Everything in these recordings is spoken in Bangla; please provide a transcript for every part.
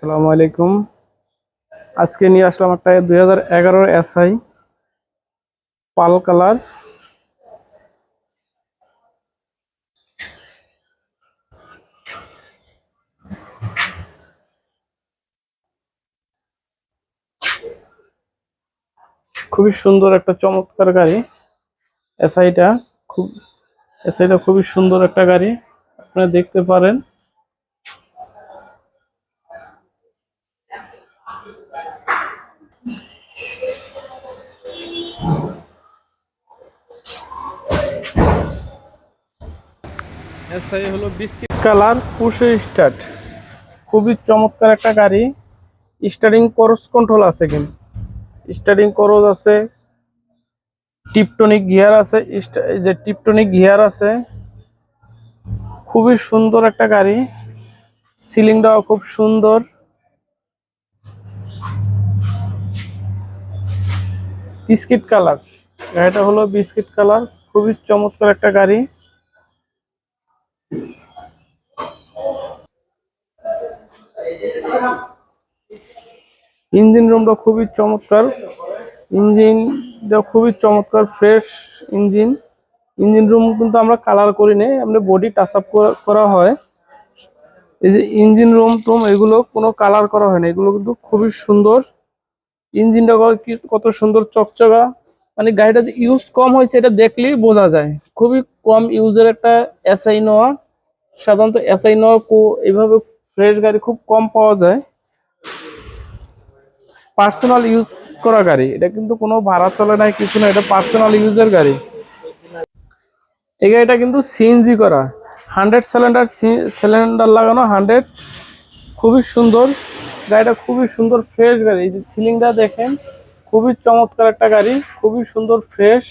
আসসালামু আলাইকুম। আজকে নিয়ে আসলাম একটা 2011 এসআই পাল কালার। খুবই সুন্দর একটা চমৎকার গাড়ি। এসআইটা খুব এসআইটা খুবই সুন্দর একটা গাড়ি, আপনারা দেখতে পারেন। এসআই হলো বিস্কিট কালার, পুশে স্টার্ট। খুবই চমৎকার একটা গাড়ি। স্টারিং ক্রুজ কন্ট্রোল আছে, কিন্তু স্টারিং ক্রুজ আছে, টিপটনিক গিয়ার আছে, এই যে টিপটনিক গিয়ার আছে। খুবই সুন্দর একটা গাড়ি। সিলিংটাও খুব সুন্দর। বিস্কিট কালার, গাড়িটা হলো বিস্কিট কালার। খুবই চমৎকার একটা গাড়ি। ইঞ্জিন রুমটা খুবই চমৎকার। ইঞ্জিনটা খুবই চমৎকার, ফ্রেশ ইঞ্জিন। ইঞ্জিন রুম কিন্তু আমরা কালার করি নাই, আমরা বডি টাচ আপ করা হয়। এই যে ইঞ্জিন রুম টুম এগুলো কোনো কালার করা হয় না, এগুলো কিন্তু খুবই সুন্দর। ইঞ্জিনটা কত সুন্দর চকচকা। মানে গাড়িটা যে ইউজ কম হয়েছে এটা দেখলেই বোঝা যায়। খুবই কম ইউজের একটা এসআই নোয়া। সাধারণত এসআই নোয়া এইভাবে ফ্রেশ গাড়ি খুব কম পাওয়া যায়। পার্সোনাল ইউজ করা গাড়ি, এটা কিন্তু কোনো ভাড়া চলে নাই, কিছু না, এটা পার্সোনাল ইউজের গাড়ি। এই গাড়িটা কিন্তু সিএনজি করা, 100 সিলিন্ডার লাগানো, 100। খুবই সুন্দর গাড়িটা, খুবই সুন্দর ফ্রেশ গাড়ি। এই যে সিলিংটা দেখেন, খুবই চমৎকার একটা গাড়ি, খুবই সুন্দর ফ্রেশ।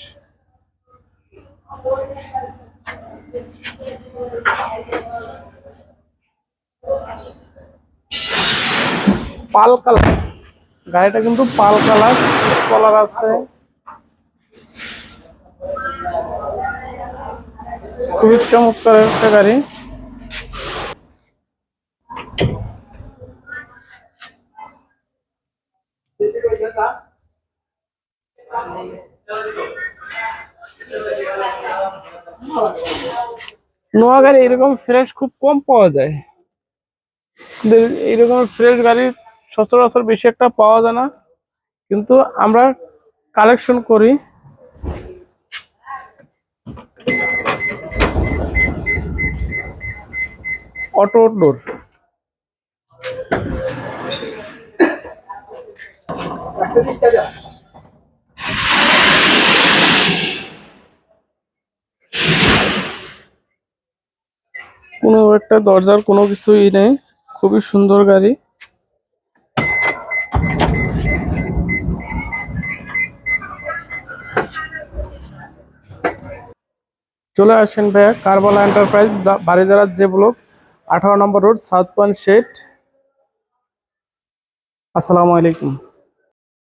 পাল কালার, গাড়িটা কিন্তু পাল কালার, কলার আছে। খুবই চমৎকার একটা গাড়ি। নোয়া গাড়ি এরকম ফ্রেশ খুব কম পাওয়া যায়, কিন্তু এইরকম ফ্রেশ গাড়ি সচরাচর বেশি একটা পাওয়া যায় না, কিন্তু আমরা কালেকশন করি। অটো ডোর, কোনো একটা দরজার কোনো কিছুই নেই। খুবই সুন্দর গাড়ি। চলে আসেন ভাইয়া, কারবালা এন্টারপ্রাইজ, বাড়িধারা যে ব্লক, 18 নম্বর রোড, সাউথ পয়েন্ট শেড। আসসালামু আলাইকুম।